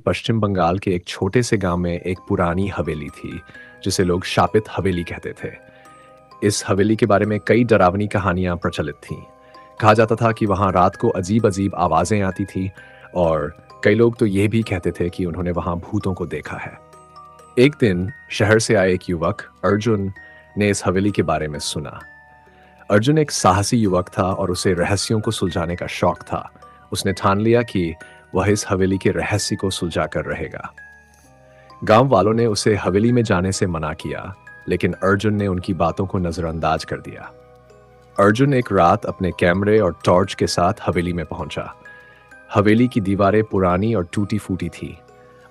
पश्चिम बंगाल के एक छोटे से गांव में एक पुरानी हवेली थी, जिसे लोग शापित हवेली कहते थे। इस हवेली के बारे में कई डरावनी कहानियां प्रचलित थीं। कहा जाता था कि वहां रात को अजीब-अजीब आवाजें आती थी और कई लोग तो ये भी कहते थे कि उन्होंने वहां भूतों को देखा है। एक दिन शहर से आए एक युवक अर्जुन ने इस हवेली के बारे में सुना। अर्जुन एक साहसी युवक था और उसे रहस्यों को सुलझाने का शौक था। उसने ठान लिया कि वह इस हवेली के रहस्य को सुलझा कर रहेगा। गांव वालों ने उसे हवेली में जाने से मना किया, लेकिन अर्जुन ने उनकी बातों को नजरअंदाज कर दिया। अर्जुन एक रात अपने कैमरे और टॉर्च के साथ हवेली में पहुंचा। हवेली की दीवारें पुरानी और टूटी फूटी थी।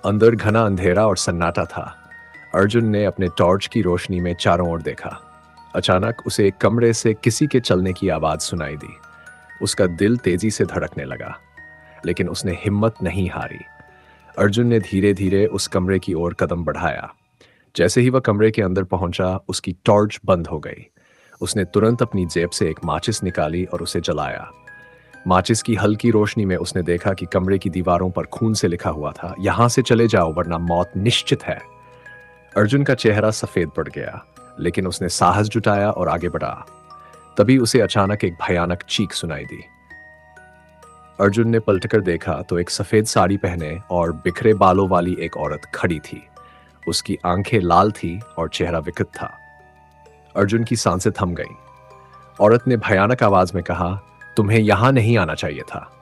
अंदर घना अंधेरा और सन्नाटा था। अर्जुन ने अपने टॉर्च की रोशनी में चारों ओर देखा। अचानक उसे एक कमरे से किसी के चलने की आवाज सुनाई दी। उसका दिल तेजी से धड़कने लगा, लेकिन उसने हिम्मत नहीं हारी। अर्जुन ने धीरे धीरे उस कमरे की ओर कदम बढ़ाया। जैसे ही वह कमरे के अंदर पहुंचा, उसकी टॉर्च बंद हो गई। उसने तुरंत अपनी जेब से एक माचिस निकाली और उसे जलाया। माचिस की हल्की रोशनी में उसने देखा कि कमरे की दीवारों पर खून से लिखा हुआ था, यहां से चले जाओ वरना मौत निश्चित है। अर्जुन का चेहरा सफेद पड़ गया, लेकिन उसने साहस जुटाया और आगे बढ़ा। तभी उसे अचानक एक भयानक चीख सुनाई दी। अर्जुन ने पलटकर देखा तो एक सफेद साड़ी पहने और बिखरे बालों वाली एक औरत खड़ी थी। उसकी आंखें लाल थी और चेहरा विकृत था। अर्जुन की सांसें थम गईं। औरत ने भयानक आवाज में कहा, तुम्हें यहां नहीं आना चाहिए था।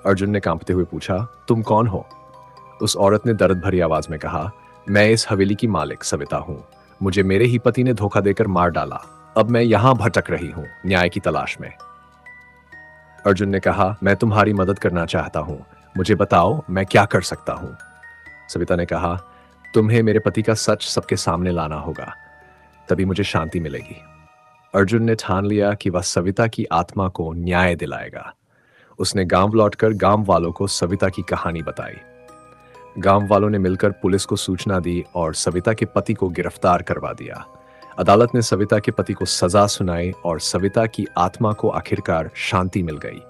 अर्जुन ने कांपते हुए पूछा, तुम कौन हो? उस औरत ने दर्द भरी आवाज में कहा, मैं इस हवेली की मालिक सविता हूं। मुझे मेरे ही पति ने धोखा देकर मार डाला। अब मैं यहां भटक रही हूं, न्याय की तलाश में। अर्जुन ने कहा, मैं तुम्हारी मदद करना चाहता हूं। मुझे बताओ मैं क्या कर सकता हूं? सविता ने कहा, तुम्हें मेरे पति का सच सबके सामने लाना होगा, तभी मुझे शांति मिलेगी। अर्जुन ने ठान लिया कि वह सविता की आत्मा को न्याय दिलाएगा। उसने गांव लौटकर गांव वालों को सविता की कहानी बताई। गांव वालों ने मिलकर पुलिस को सूचना दी और सविता के पति को गिरफ्तार करवा दिया। अदालत ने सविता के पति को सजा सुनाई और सविता की आत्मा को आखिरकार शांति मिल गई।